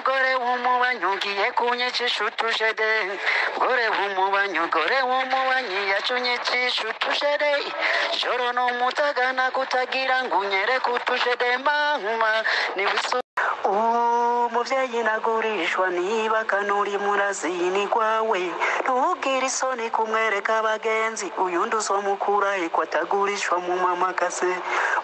gore w'umubanyi ugiye kunyicisha utujede gore w'umubanyi yacunyicisha utujede joro no mutagana kutagira ngo unyere kutujede mama niwisu umuvyeyi nagurishwa niba kanuri murazini kwawe ntugire isoni kumwereka abagenzi uyundi uzomukura ikwatagurishwa mu mamakase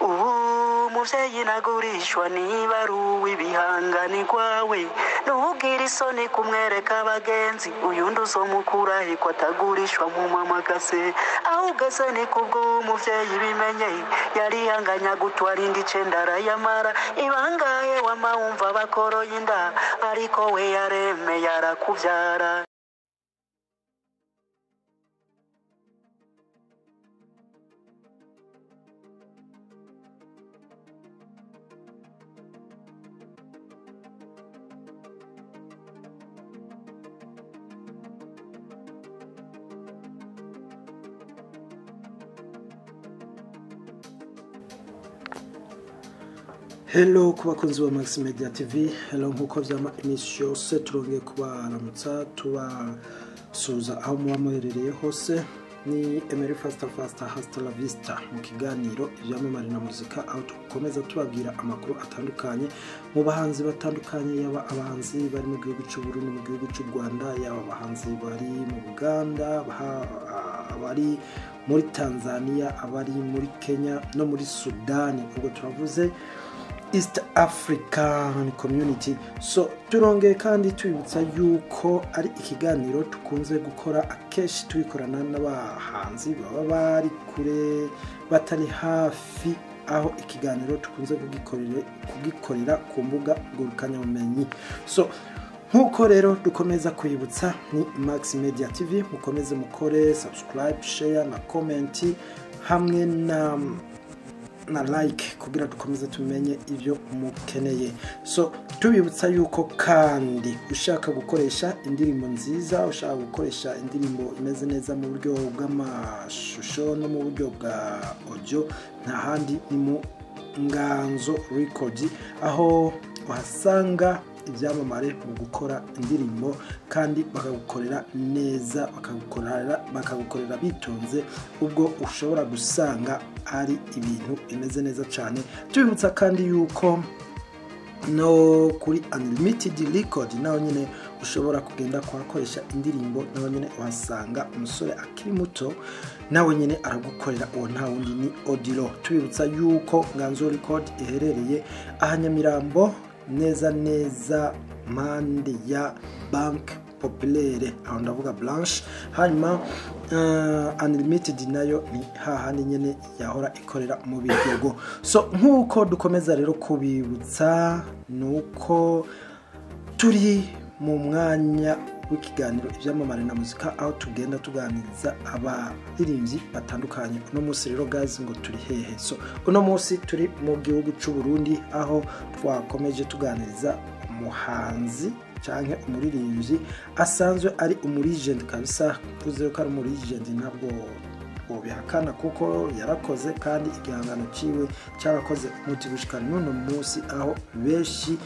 umuvyeyi nagurishwa niba ari uw'ibihangani kwawe ntugire isoni kumwereka abagenzi uyundi uzomukura ikwatagurishwa mu mamakase ahugeze ni kubwo umuvyeyi bimenye yarihanganya gutwara indi cendara yamara ibangaye wamawumva bakoroye inda ariko we yareme yarakuvyara. Hello ku bakunzi ba Max Media TV. Hello nkuko vyama emission yose turongeye kubaramutsa tubasuza aho muba muherereye hose. Ni Emery Fasta hasta la vista mu kiganiro ivyamamare na muzika aho tukomeza tubabwira amakuru atandukanye mu bahanzi batandukanye, yaba abahanzi bari mu gihugu cy'u Burundi, mu gihugu cy'u Rwanda, yaba abahanzi bari mu Uganda, bari muri Tanzania, abari muri Kenya no muri Sudan, ubwo turavuze East African Community. So turongeye kandi tubibutsa yuko ari ikiganiro tukunze gukora akeshi tubikorana n'abahanzi baba bari kure batari hafi, aho ikiganiro tukunze kugikorera ku mbuga ngurukanabumenyi. So nkuko rero dukomeza kwibutsa ni Max Media TV, mukomeze mukore subscribe, share na comment hamwe na like kugira dukomeze tumenye ivyo mukeneye. So tubibutsa yuko kandi ushaka gukoresha indirimbo nziza, ushaka gukoresha indirimbo imeze neza mu buryo bw'amashusho no mu buryo bwa audio, nta handi ni mu Nganzo Record, aho uhasanga ibyamamare mu gukora indirimbo kandi bakagukorera neza, bakagukorera bitonze, ubwo ushobora gusanga ari ibintu bimeze neza cyane. Tubibutsa kandi yuko no kuri Unlimited Record naho nyine ushobora kugenda kwakoresha indirimbo, naho nyine uhasanga umusore akiri muto nawe nyine aragukorera, uwo nta wundi ni Odilo. Tubibutsa yuko Nganzo Record iherereye ahanyamirambo neza mande ya Bank Populaire, aho ndavuga Blanche. Hanyuma Unlimited nayo ni hahandi nyene yahora ikorera mu Biryogo. So nkuko dukomeza rero kubibutsa nuko turi mu mwanya w'ikiganiro ivyamamare na muzika, aho tugenda tuganiriza abaririmbyi batandukanye. Uno munsi rero guys ngo turi hehe? So uno munsi turi mu gihugu cy'u Burundi, aho twakomeje tuganiriza umuhanzi canke umuririmbyi asanzwe ari umulegend kabisa. Kuze ko ari umulegend ntabwo bobihakana kuko yarakoze kandi igihangano ciwe cyarakoze umuti gushika none munsi, aho benshi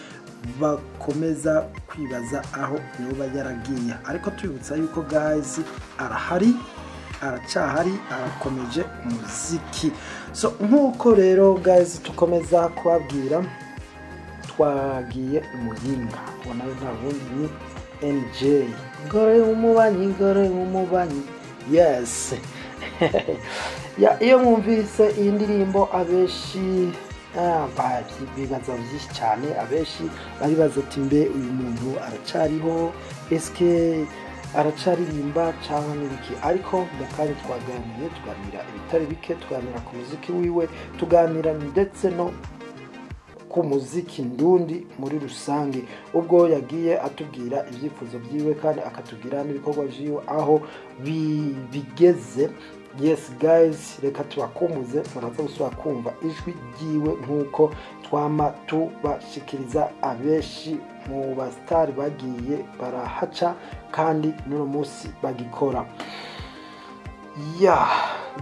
bakomeza kwibaza aho yoba yaragiye. Ariko tubibutsa yuko guys aracahari, arakomeje umuziki. So nkuko rero guys tukomeza kubabwira, twagiye umuyinga ubona nta wundi ni NJ gore umubanyi. Yes. Iyo mwumvise iyi ndirimbo abeshi bibaza byinshi cyane, abeshi bari bazati mbe uyu muntu aracariho, eske aracaririmba cyangwa n'ibiki. Ariko mu kanya tuganira ibitari bike, tuganira ku muziki wiwe, tuganira ndetse no ku muziki ndundi muri rusange, ubwo yagiye atubwira ibyifuzo byiwe kandi akatubwira n'ibikorwa byiwe aho bigeze. Yes guys, reka tubakumbuze, muraza gusubira kumva ijwi ryiwe nkuko twama tubashikiriza abeshi mu bastari bagiye barahaca kandi n'uno munsi bagikora.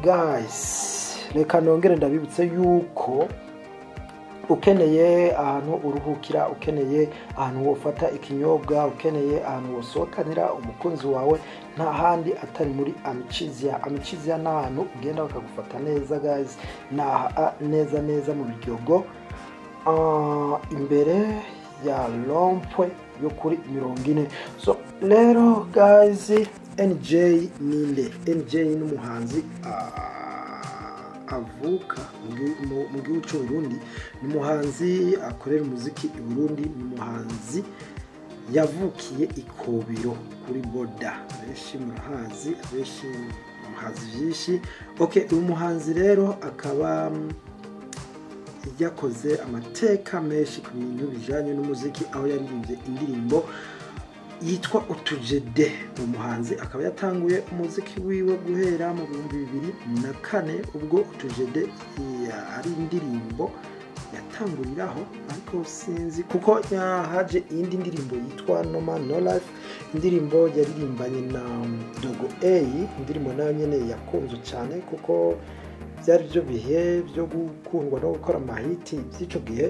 Guys, reka nongere ndabibutse yuko ukeneye ahantu uruhukira, ukeneye ahantu wofata ikinyobwa, ukeneye ahantu wosohokanira umukunzi wawe, nta handi atari muri Amicizia. Amicizia ni ahantu ugenda bakagufata neza guys, neza mu Biryogo, imbere ya Rompwe yo kuri 40. So rero guys, NJ ninde? NJ ni umuhanzi avuka mu gihugu cy'u Burundi, ni umuhanzi akorera umuziki i Burundi, ni umuhanzi yavukiye Ikobiro kuri Boda, benshi murahazi, benshi muhazi byinshi. Okay, uyu muhanzi rero akaba yakoze amateka menshi ku bintu bijanye n'umuziki, aho yaririmbye indirimbo yitwa Utujede. Umuhanzi akaba yatanguye umuziki wiwe guhera mu 2004 ubwo Utujede ari indirimbo yatanguriraho, ariko sinzi kuko haje indi ndirimbo yitwa No Man No Life, indirimbo yaririmbanye na Dogo A, indirimbo nayo nyene yakunzwe cyane kuko byari byo bihe byo gukundwa no gukora amahiti by'ico gihe.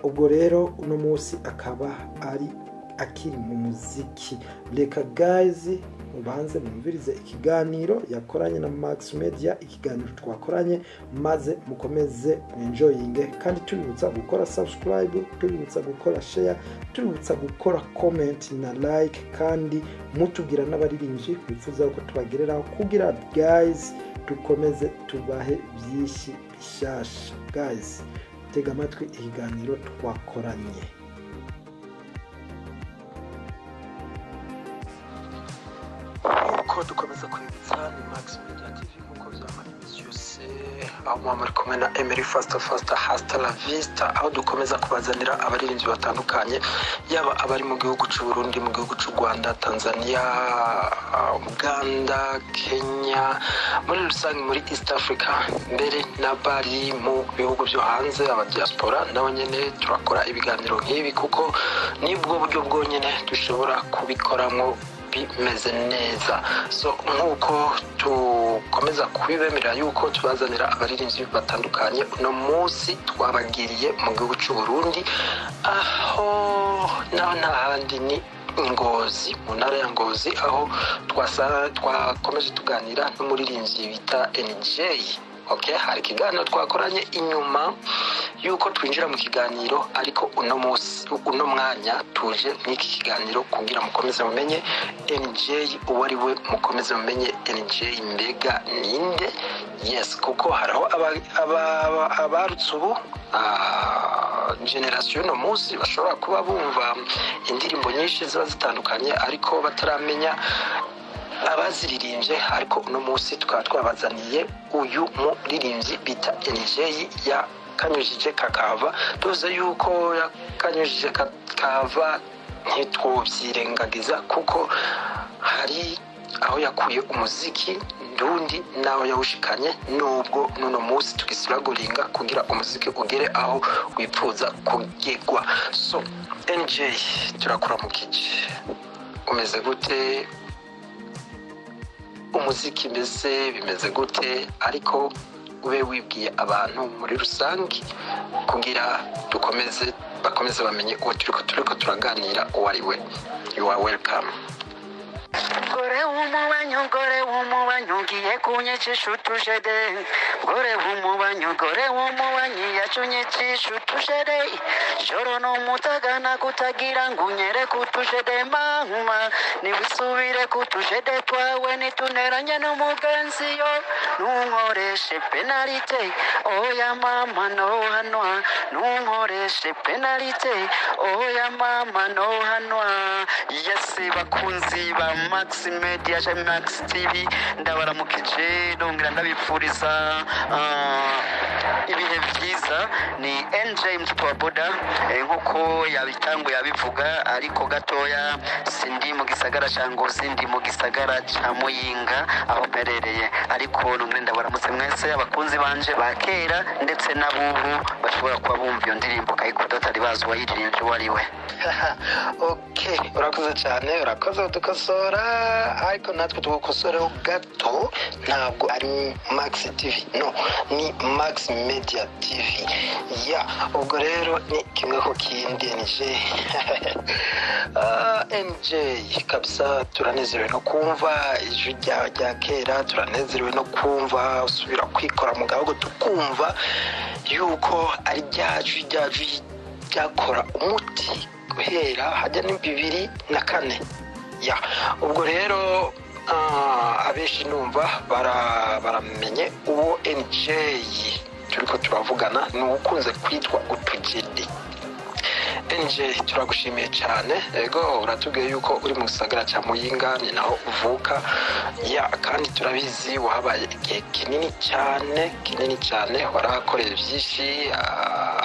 Ubwo rero uno munsi akaba ari akiri mu muziki. Reka guys mubanze mwumvirize ikiganiro yakoranye na Max Media, ikiganiro twakoranye, maze mukomeze enjoying, kandi tubibutsa gukora subscribe, tubibutsa gukora share, tubibutsa gukora comment na like, kandi mutubwira n'abaririmbyi bifuza ko tubagereraho kugira guys dukomeze tubahe byinshi bishasha. Guys tega amatwi ikiganiro twakoranye. Uko dukomeza kwibutsa ni Max Media TV nkuko byamara iminsi yose, aho muri kumwe na Emery Faster hasta la vista, aho dukomeza kubazanira abaririmbyi batandukanye, yaba abari mu gihugu cy'u Burundi, mu gihugu cy'u Rwanda, Tanzania, Uganda, Kenya, muri rusange muri East Africa, mbere n'abari mu bihugu byo hanze, aba diaspora nabo nyene turakora ibiganiro nk'ibi kuko nibwo buryo bwonyene dushobora kubikoramo bimeze neza. So nkuko tukomeza kubibemerera yuko tubazanira abaririmbyi batandukanye, uno munsi twabagiriye mu gihugu cy'u Burundi, aho n'ahandi ni Ngozi, mu ntara ya Ngozi, aho twakomeje tuganira n'umuririmbyi bita NJ. Okay, hari ikiganiro twakoranye inyuma yuko twinjira mu kiganiro, ariko uno mwanya tuje n'iki kiganiro kugira mukomeze mumenye NJ uwo ari we, mukomeze mumenye NJ mbega ninde. Yes, kuko haraho abarutse ubu generation no munsi bashobora kuba bumva indirimbo nyinshi ziba zitandukanye ariko bataramenya abaziririmbye, ariko uno munsi tukaba twabazaniye uyu muririmbyi bita NJ yakanyujije kakava. Tuzi yuko yakanyujije kakava ntitwobyirengagiza kuko hari aho yakuye umuziki ndundi naho yawushikanye, nubwo nuno munsi tugisiragoringa kugira umuziki ugere aho wipfuza kugegwa. So NJ turakura mu kici, umeze gute? Umuziki mbese bimeze gute? Ariko ube wibwiye abantu muri rusange kugira bakomeze bamenye uwo turiko turaganira uwo ari we. You are welcome. gore w'umubanyu ngiye kunyicisha utujede, gore w'umubanyi yacunyicisha utujede, joro n'umutagana kutagira ngo unyereke utujede mama, niwisubire kutujede twawe nituneranye n'umugenzi yo, ntunkoreshe penalite, oya mama no hanwa, ntunkoreshe penalite, oya mama no hanwa. Yes, bakunzi ba Max Media, Max TV, ndabaramukije ndongera ndabipfuriza ibihe byiza. Ni NJ Mtwaboda nkuko yabitanguye yabivuga, ariko gatoya sindi mu gisagara cya Ngozi, ndi mu gisagara cya Muyinga aho mperereye, ariko nongera ndabaramutse mwese abakunzi banje bakera ndetse n'abubu bashobora kuba bumva iyo ndirimbo kayikuda atari bazi uwayiririmbye uwo ari we. Okay, urakoze cyane, urakoze udukosora. ariko natwe tugukosoreho gato, ntabwo ari Max TV, no, ni Max Media TV. Ya, ubwo rero ni kimwe ko kindi NJ kabisa, turanezerewe no kumva ijwi rya kera, turanezerewe no kumva usubira kwikora mu gahogo, tukumva yuko ari ryajwi ryakora umuti guhera hajya ni 2004. Ya, ubwo rero abenshi numva baramenye uwo NJ turiko turavugana, ni ukunze kwitwa utujede. NJ turagushimiye cyane, ego uratubwiye yuko uri mu gisagara cya Muyinga, ni naho uvuka. Ya, kandi turabizi wahabaye igihe kinini cyane warahakoreye byinshi,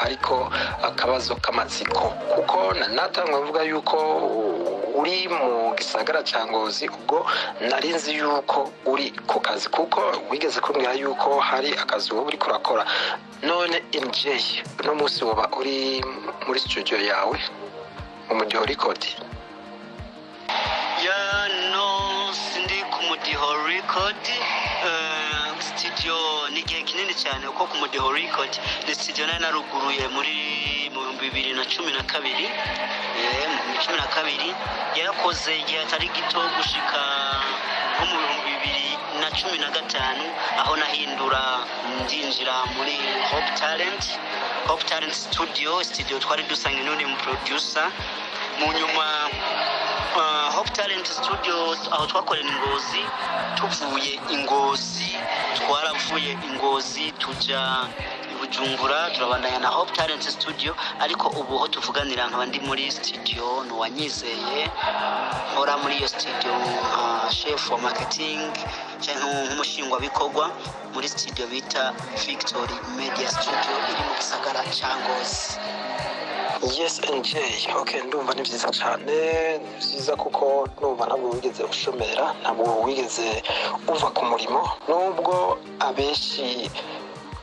ariko akabazo k'amatsiko kuko natangwa mvuga yuko uri mu gisagara cya Ngozi, ubwo narinzi yuko uri ku kazi kuko wigeze kumbwira yuko hari akazi wowe uri kurakora. None NJ no munsi waba uri muri studio yawe mu Mudiho Record? Ya, no, sindi ku Mudiho Record. Studio ni igihe kinini cyane kuko ku Mudiho Record ni studio nari naruguruye mu 2012. Mu 2012 yarakoze igihe atari gito gushika nko mu 2015, aho nahindura ndinjira muri Hope Talent Studio twari dusangiye n'undi mu producer. Mu nyuma Hope Talent Studio aho twakorera Ngozi, tuvuye Ngozi twaravuye Ngozi tuja Bujumbura, turabandanya na Hope Talent Studio, ariko ubu ho tuvuganira nkaba ndi muri studio Nuwanyizeye, nkora muri iyo studio chef wa marketing cyangwa nk'umushingwa bikorwa muri studio bita Victory Media Studio iri mu gisagara cya Ngozi. Yes NJ, okay, ndumva ni byiza cyane, byiza kuko ndumva ntabwo wigeze ushomera, ntabwo wigeze uva ku murimo, nubwo abenshi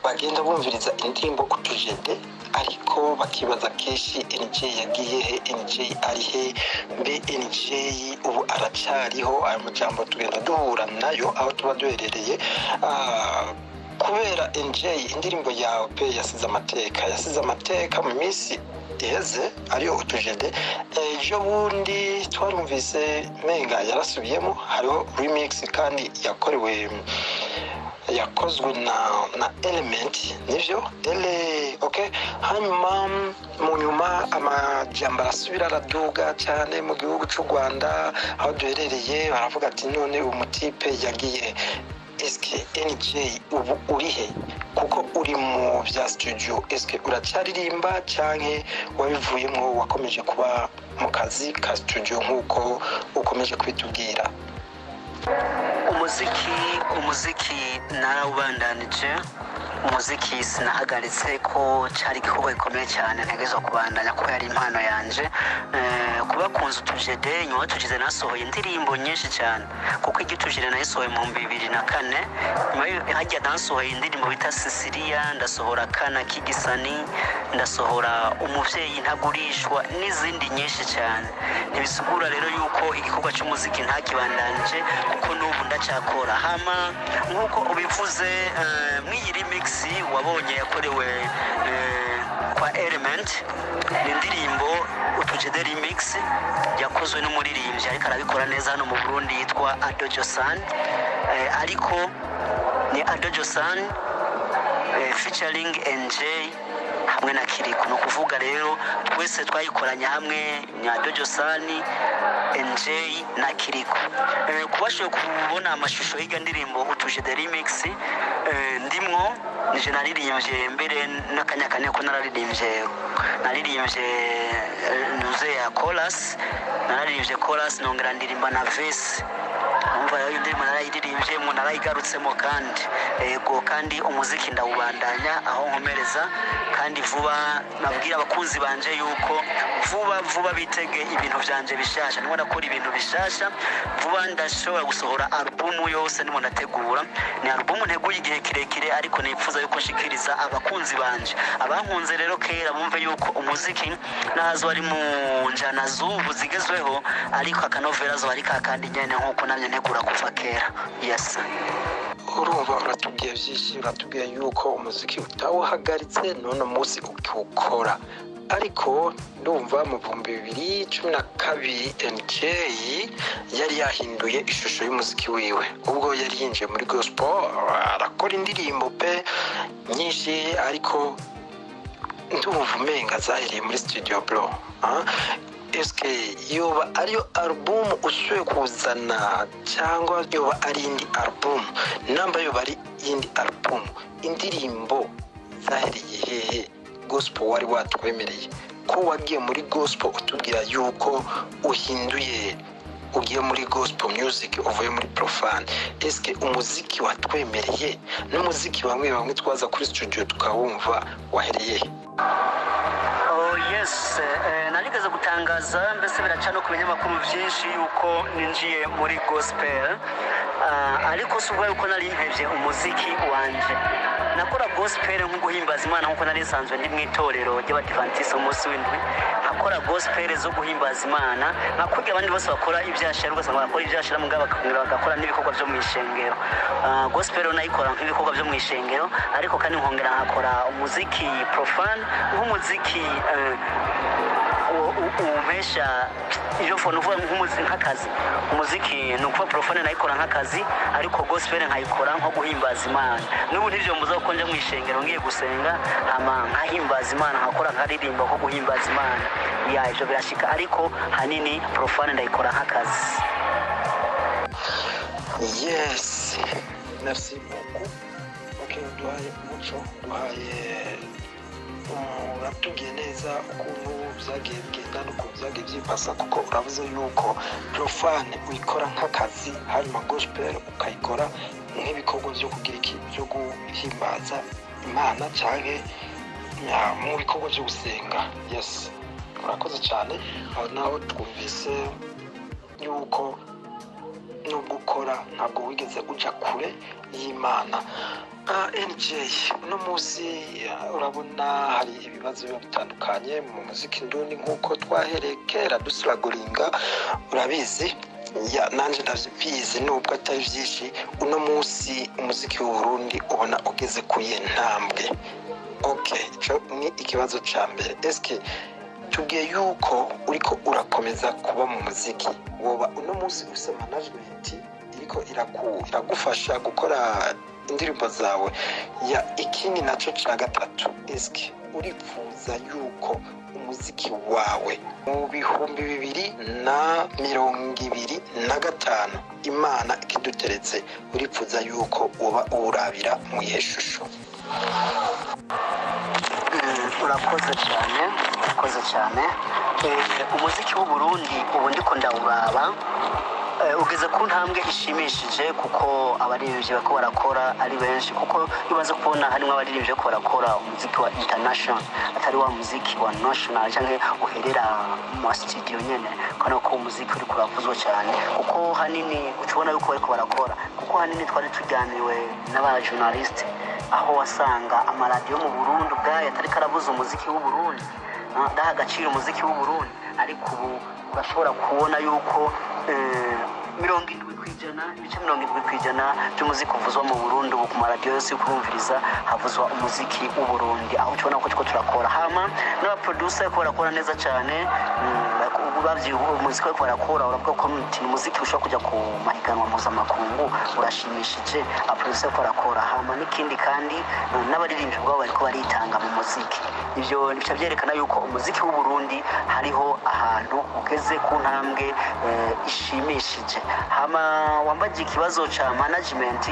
bagenda bumviriza indirimbo utujede ariko bakibaza keshi NJ yagiye he, NJ ari he, mbe NJ ubu aracariho? Aya majambo tugenda duhura nayo aho tuba duherereye, kubera NJ indirimbo yawe pe yasize amateka mu minsi iheze ariyo utujede. Ejo bundi twarumvise menga yarasubiyemo, hariho remix kandi yakozwe na Element, nivyo okay. Hanyuma mu nyuma amajambo arasubira araduga cyane mu gihugu cy'u Rwanda aho duherereye, baravuga ati none umutipe yagiye. Eske NJ ubu urihe? Kuko uri mu bya studio, eske uracyaririmba cyane wabivuyemo wakomeje kuba mu kazi ka studio nk'uko ukomeje kwitubwira? Umuziki narawubandanije, umuziki sinahagaritse ko cyari igikorwa gikomeye cyane ntegereje kubandanya ko yari impano yanje. Kuba kunze utujede, nyuma tugize nasohoye indirimbo nyinshi cyane kuko igitujede nayisohoye mu 2004. Nyuma hajya nasohoye indirimbo bita Sicilia, ndasohora Kana Kigisani, ndasohora Umuvyeyi Ntagurishwa n'izindi nyinshi cyane. Nibisugura rero yuko igikorwa cy'umuziki ntakibandanije kuko n'ubu ndacyakora. Hama nkuko ubivuze, mw'iyi remix wabonye yakorewe kwa Element, ni indirimbo utujede remix yakozwe n'umuririmbyi ariko arabikora neza hano mu Burundi yitwa Adojo San, ariko ni Adojo San featuring NJ hamwe na Kiriko. No kuvuga rero twese twayikoranya hamwe ni Adojo San, NJ na Kiriko. Kubashoboye kubona amashusho y'iga ndirimbo utujede remix, ndimwo nije naririmbye mbere n'akanyakane ko naririmbye nuze ya chorus, naririmbye chorus nongera ndirimba na verse. Umva yo ndimo narayiririmbye mu narayigarutsemo kandi ego, kandi umuziki ndawubandanya aho nkomereza, kandi vuba nabwira abakunzi banje yuko vuba bitege ibintu byanje bishasha nimwe nakora ibintu bishasha vuba ndashobora gusohora album yose nimwe nategura ni album nteguye igihe kirekire ariko nipfuza yuko nshikiriza abakunzi banje abankunze rero kera bumve yuko umuziki nazo ari mu njana zubu zigezweho ariko akanovera zo ari kakandi nyene nkuko namye ntegura kuva kera. Yes, urumva uratubwiye byinshi, uratubwiye yuko umuziki utawuhagaritse none umunsi ukiwukora, ariko ndumva mu 2012 NJ yari yahinduye ishusho y'umuziki wiwe ubwo yari yinjiye muri gospel, arakora indirimbo pe nyinshi, ariko ndumva umenga zahiriye muri studio bro. Eske yoba ariyo album usuye kuzana cyangwa yoba ari indi album? Namba yoba ari indi album, indirimbo zahiriye hehe gospel wari watwemereye ko wagiye muri gospel utubwira yuko uhinduye ugiye muri gospel music uvuye muri profane? Eske umuziki watwemereye n'umuziki bamwe twaza kuri studio tukawumva wahereye? Yes, narigeze gutangaza mbese biracana ku binyamakuru byinshi yuko ninjiye muri gospel, ariko subwo yuko nari mpevye umuziki wanje. Nakora gospel nko guhimbaza Imana nkuko nari sanzwe ndi mwitorero ry'Abadventiste umunsi w'indwi, nakora gospel zo guhimbaza Imana nkakurya abandi bose bakora ibyashara, ugasanga bakora ibyashara mugabo bagakora n'ibikorwa byo mu ishengero. Gospel nayikora nk'ibikorwa byo mu ishengero, ariko kandi nkongera nkakora umuziki profane nk'umuziki umesha iyo fone uvuga nk'umuziki nk'akazi. Umuziki nuko profane nayikora nk'akazi, ariko gospel nkayikora nko guhimbaza Imana. N'ubu ntivyo mbuza ko nje mu ishengero ngiye gusenga hama nkahimbaza Imana, nkakora nkaririmba ko guhimbaza Imana. Ya ivyo birashika, ariko hanini profane ndayikora nk'akazi. Yes, merci beaucoup. Okay, duhaye umuco, duhaye uratubwiye neza ukuntu byagiye bigenda n'ukuntu byagiye byipasa, kuko uravuze yuko profane uyikora nk'akazi, hanyuma gospel ukayikora nk'ibikorwa byo kugira iki byo guhimbaza Imana cyane mu bikorwa byo gusenga. Yes, urakoze cyane. Aho naho twumvise yuko nubwo ukora ntabwo wigeze uja kure y'Imana. NJ no munsi urabona hari ibibazo bitandukanye mu muziki ndundi nkuko twaherekera dusiraguringa, urabizi ya nanje ndabizi nubwo atari byinshi. Uno munsi umuziki w'u Burundi ubona ugeze ku yentambwe. Okay, cyo ni ikibazo ca mbere. Eske tubwiye yuko uriko urakomeza kuba mu muziki, woba uno munsi use management iriko iragufasha gukora indirimbo zawe? Ya ikindi naco ca gatatu, eske uripfuza yuko umuziki wawe mu 2025 Imana ikiduteretse, uripfuza yuko uba urabira mu yeshusho? Urakoze cyane. Umuziki w'u Burundi ubu ndiko ndawuraba ugeze ku ntambwe ishimishije, kuko abaririmbyi bako barakora ari benshi, kuko ibaze kubona harimo abaririmbyi bako barakora umuziki wa international atari wa muziki wa national cyangwa uherera mu studio nyene, kana ko umuziki uri kuravuzwa cyane, kuko hanini utubona yuko bariko barakora, kuko hanini twari tujyaniwe n'aba journalist, aho wasanga amaradiyo mu Burundi ubwayo atari karabuza umuziki w'u Burundi, daha agaciro umuziki w'u Burundi, ariko ubu urashobora kubona yuko 70% by'umuziki uvuzwa mu Burundi ubu ku maradiyo yose kurumviriza havuzwa umuziki w'u Burundi, aho tubona ko turakora hama n'aba producer ko barakora neza cyane. Ubavye umuziki ko barakora, uravuga ko umuziki ushobora kujya ku mahiganwa mpuzamakungu, urashimishije. Abaproducer ko barakora hama n'ikindi kandi n'abaririmbyi bwabo bariko baritanga mu muziki. Ivyo bica byerekana yuko umuziki w'u Burundi hariho ahantu ugeze ku ntambwe ishimishije. Hama wambaje ikibazo ca management,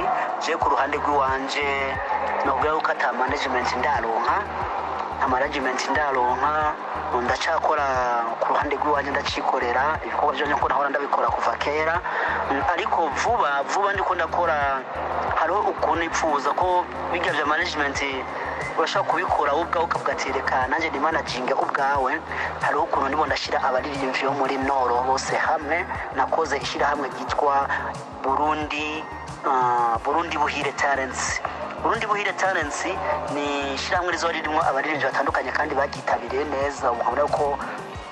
je ku ruhande rw'iwanje nubwo ko ata management ndaronka, ndacakora ku ruhande rw'iwanje, ndacikorera ibikorwa byo nyako nahora ndabikora kuva kera, ariko vuba ndiko ndakora. Hariho ukuntu ipfuza ko bijya bya management urashaka kubikora ubwawe ukavuga ati reka nanjye ni managing ubwawe. Hariho ukuntu ndimo ndashira abaririmbyi bo muri Noro bose hamwe, nakoze ishyirahamwe ryitwa Burundi Buhire Talents. Burundi Buhire Talents ni ishyirahamwe rizo ririmo abaririmbyi batandukanye kandi bagitabiriye neza, ukabona ko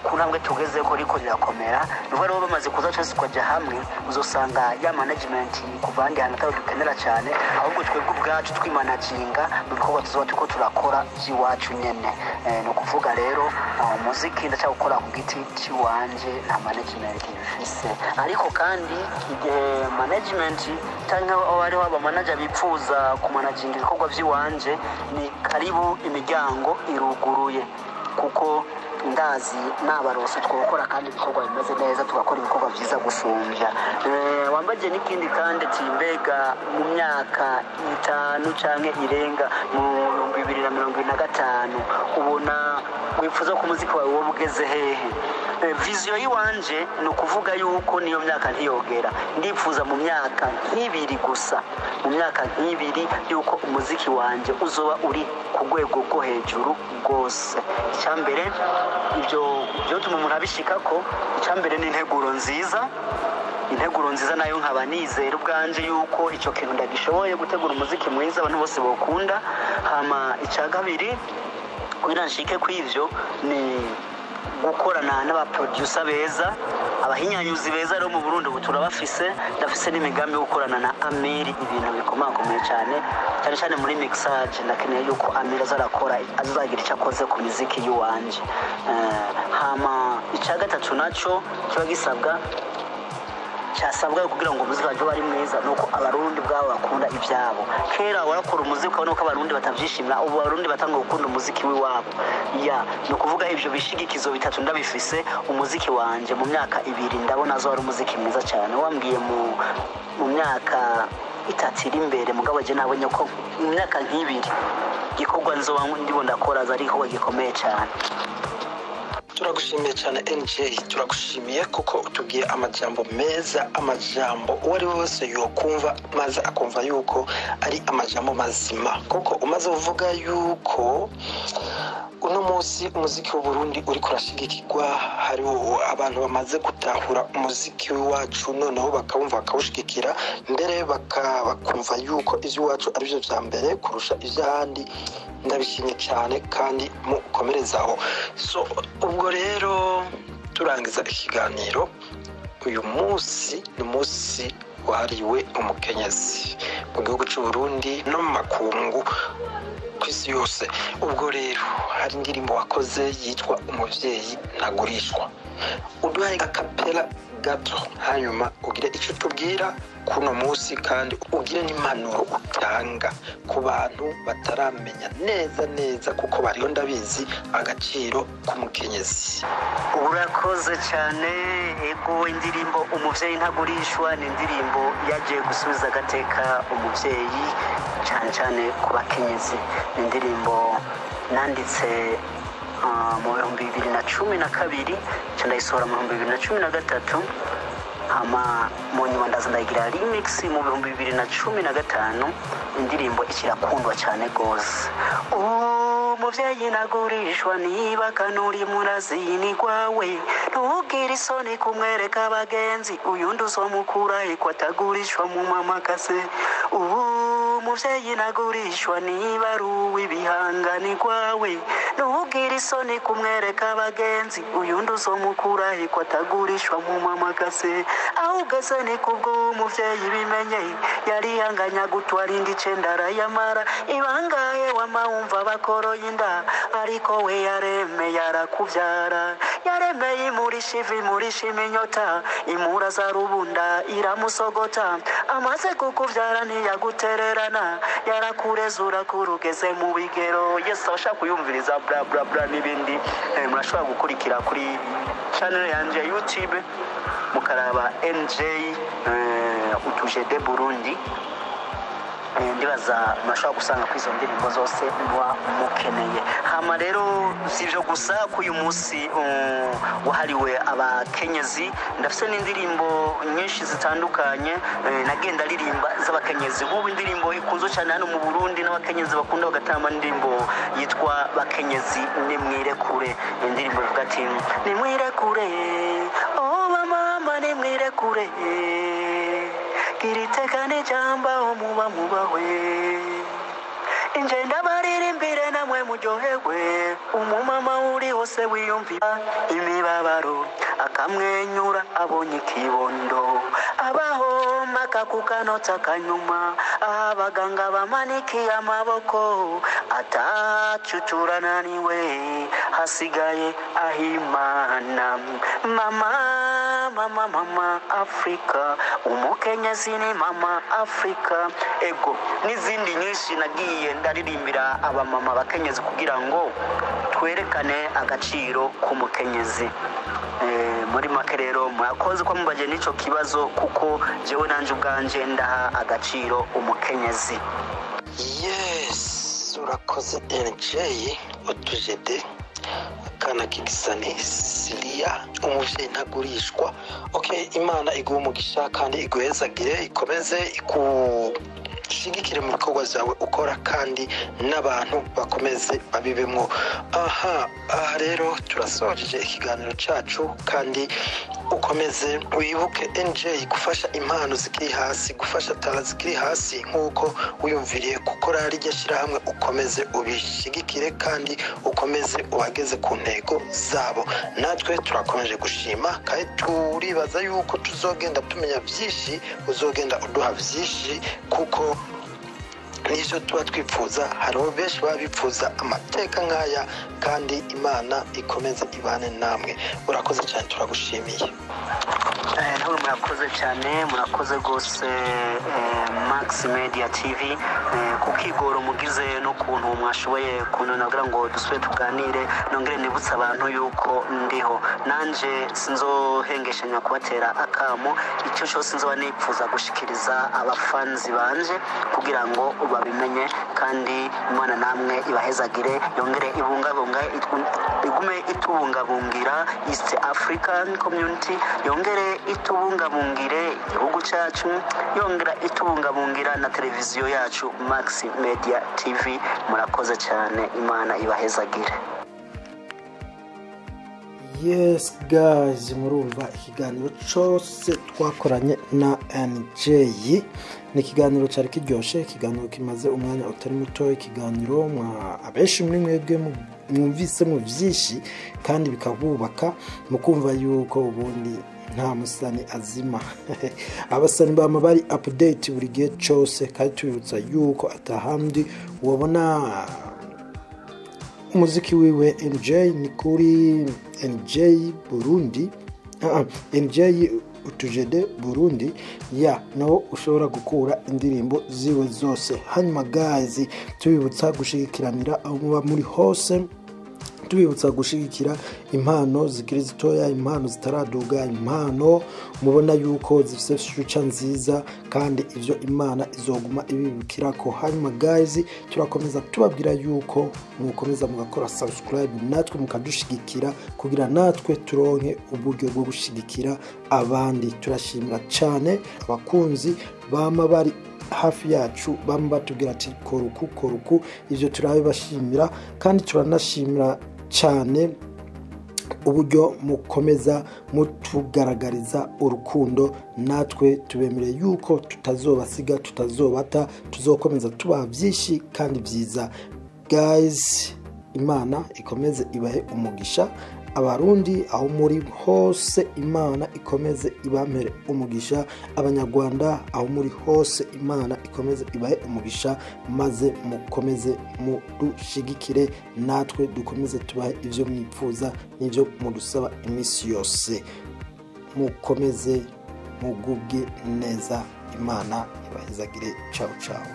kunambwe tugeze ko riko rirakomera. Nuko rero bamaze kuza cyose kwaje hamwe, uzosanga ya management kuvandi hano atari dukenera cyane, ahubwo twebwe ubwacu twimanaginga mu bikorwa tuzoba tuko turakora by'iwacu nyene. No kuvuga rero umuziki ndacha gukora ku giti cy'iwanje nta management bifise, ariko kandi igihe management cyangwa abari aba manager bipfuza kumanaginga ibikorwa by'iwanje, ni karibu imiryango iruguruye, kuko ndazi n'abarose twokora kandi ibikorwa bimeze neza, tugakora ibikorwa byiza gusumbya. Wambaje n'ikindi kandi timbega mu myaka 5 canke irenga mu 2025 ubona wifuza ko muziki wawe wobugeze hehe? Vision yiwanje no kuvuga yuko niyo myaka ntiyogera, ndifuza mu myaka 2 gusa, mu myaka 2 yuko umuziki wanje uzoba uri ku rwego rwo hejuru rwose. Icyambere ibyo tuma umuntu abishikako, icyambere ni integuro nziza nayo nkaba nizera ubwanje yuko icyo kintu ndagishoboye gutegura umuziki mwiza abantu bose bokunda. Hama icagabiri kugira nshike kw'ivyo ni gukorana n'abaproducer beza, abahinyanyuzi beza rero mu Burundi turabafise. Ndafise n'imigambi yo gukorana na Amiri, ibintu bikomakomeye cyane cyane muri mixage. Ndakeneye yuko Amiri azarakora, azagira icyo akoze ku muziki y'uwanje. Hama icagatatu naco kiba gisabwa cyasabwa kugira ngo umuziki waje bari mwiza, nuko abarundi bwabo bakunda ibyabo. Kera warakora umuziki ukabona ko abarundi batavyishimira, ubu abarundi batanga gukunda umuziki w'iwabo. No kuvuga ivyo bishigikizo bitatu ndabifise, umuziki wanje mu myaka 2 ndabona azo ari umuziki mwiza cyane. Wambwiye mu myaka 3 iri imbere, mugabo je nabonye ko mu myaka 2 gikorwa nzoba ndibo ndakora ari ko gikomeye cyane. Turagushimiye cyane NJ, turagushimiye kuko utubwiye amajambo meza, amajambo uwari wese yokumva maze akumva yuko ari amajambo mazima, kuko umaze uvuga yuko uno munsi umuziki w'u Burundi uri kurashigikirwa. Hari abantu bamaze gutahura umuziki wacu, noneho bakawumva bakawushigikira, mbere bakumva yuko ivy'iwacu ari byo bya mbere kurusha ivy'ahandi. Ndabishimye cyane kandi mukomerezaho. So ubwo rero turangiza ikiganiro, uyu munsi ni munsi wahariwe umukenyezi mu gihugu cy'u Burundi no mu makungu kw'isi yose. Ubwo rero hari indirimbo wakoze yitwa Umuvyeyi Ntagurishwa. Uduhaye akapela gato, hanyuma ugire icyo tubwira kuno munsi, kandi ugire n'impanuro utanga ku bantu bataramenya neza kuko bariho ndabizi agaciro k'umukenyezi. Urakoze cyane. Ego, indirimbo Umuvyeyi Ntagurishwa ni indirimbo yaje gusubiza agateka umuvyeyi cyane ku bakenyezi. Ni indirimbo nanditse mu 2012 ndayisohora mu 2013, hama mu nyuma ndaza ndagira remix mu 2015. Indirimbo ikirakundwa cyane gose. Umuvyeyi ntagurishwa, niba kanuri murazini kwawe, ntugire isoni kumwereka abagenzi, uyundi uzomukura iko atagurishwa mu mamakase. Umuvyeyi ntagurishwa, niba ari uw'ibihangane kwawe, ntugire isoni kumwereka abagenzi, uyundi uzomukura iko atagurishwa mu mamakase. Ahugeze ni kubwo umuvyeyi bimenye, yarihanganya gutwara indi cendara yamara, ibangaye wamawumva bakoroye inda, ariko we yaremeye arakuvyara. Yaremeye imurisha ivi, imurisha iminyota, imuraza rubunda iramusogota. Amaze kukuvyara ntiyagutererana, yarakureze urakurugeze mu bigero. Yes, abashaka kuyumviriza bla bla bla n'ibindi murashobora gukurikira kuri channel yanje ya YouTube, mukaraba NJ Utuje de Burundi. ndibaza mashaka gusanga kwizo ndirimbo zose muba mukeneye. Hama rero sivyo gusa kuyu munsi wahariwe abakenyezi, ndafise n'indirimbo nyinshi zitandukanye nagenda lirimba z'abakenyezi. Nk'ubu indirimbo ikunzwe cyane hano mu Burundi n'abakenyezi bakunda bagatama indirimbo yitwa Bakenyezi Nimwirekure. Indirimbo ivuga ati nimwirekure, oh mama nimwirekure, kiritekane jamba omuba mubawe, inje ndabaririmbire namwe muryoherwe, umumama uri hose wiyumvira imibabaro, akamwenyura abonye ikibondo, abaho makakukanota kanyuma, abaganga bamanikiye amaboko, atacucura naniwe hasigaye ahimana. Mama Afrika, umukenyezi ni mama Afrika. Ego n'izindi nyinshi nagiye ndaririmbira abamama bakenyezi kugira ngo twerekane agaciro k'umukenyezi. Muri make rero murakoze ko mubaje n'ico kibazo, kuko jewe nanje ubwanje ndaha agaciro umukenyezi. Yes, urakoze NJ utujede kana kigisani Siliya, umuvyeyi ntagurishwa. Okay, Imana iguha umugisha kandi iguhezagire, ikomeze shigikire mu bikorwa zawe ukora kandi n'abantu bakomeze babibemwo. Aha rero turasoje ikiganiro cacu, kandi ukomeze wibuke NJ gufasha impano zikiri hasi, gufasha tara zikiri hasi nkuko wiyumviriye gukora rijya shira hamwe, ukomeze ubishigikire kandi ukomeze ubageze ku ntego zabo. Natwe turakomeje gushima kandi turibaza yuko tuzogenda tumenya byinshi, uzogenda uduha byinshi, kuko nizo tuba twifuza. Hariho benshi babipfuza amateka nk'aya, kandi Imana ikomeze ibane namwe. Urakoze cyane, turagushimiye. Nawe murakoze cyane, murakoze gose Max Media TV kukigoro mugize no kuntu mwashoboye kunonagira ngo dusubire tuganire, nongere nibutsa abantu yuko ndiho nanje sinzohengeshanya kubatera akamo. Icyo cyose nzoba nipfuza gushikiriza abafanzi banje kugira ngo babimenye, kandi Imana namwe ibahezagire, yongere ibungabunga igume itubungabungira East African Community, yongere itubungabungire igihugu cyacu, yongera itubungabungira na televiziyo yacu Max Media TV. Murakoze cyane, Imana ibahezagire. Yes guys, murumva ikiganiro cyose twakoranye na NJ. Ni ikiganiro cyari kiryoshe, ikiganiro kimaze umwanya utari muto, ikiganiro abenshi muri mwebwe mwumvise mu byinshi kandi bikabubaka mukumva yuko ubundi nta musani azima. Abasani bama bari update buri gihe cyose, kandi tubibutsa yuko atahandi wabona umuziki wiwe NJ ni kuri NJ Burundi, NJ utujede Burundi, naho ushobora gukura indirimbo ziwe zose. Hanyuma guys, tubibutsa gushigikiranira aho muba muri hose, tubibutsa gushigikira impano zikiri zitoya, impano zitaraduga, impano mubona yuko zifite future nziza, kandi ivyo Imana izoguma ibibukirako. Hanyuma guys, turakomeza tubabwira yuko mukomeza mugakora subscribe, natwe mukadushigikira kugira natwe turonke uburyo bwo gushigikira abandi. Turashimira cyane abakunzi bama bari hafi yacu, bama batubwira ati koruku, ivyo turabibashimira, kandi turanashimira cyane uburyo mukomeza mutugaragariza urukundo. Natwe tubemereye yuko tutazobasiga, tutazobata, tuzokomeza tubaha byinshi kandi byiza. Guys, Imana ikomeze ibahe umugisha. Abarundi aho muri hose, Imana ikomeze ibamere umugisha. Abanyarwanda aho muri hose, Imana ikomeze ibahe umugisha, maze mukomeze mudushigikire, natwe dukomeze tubahe ivyo mwipfuza n'ivyo mudusaba iminsi yose. Mukomeze mugubwe neza, Imana ibahezagire. Ciao ciao.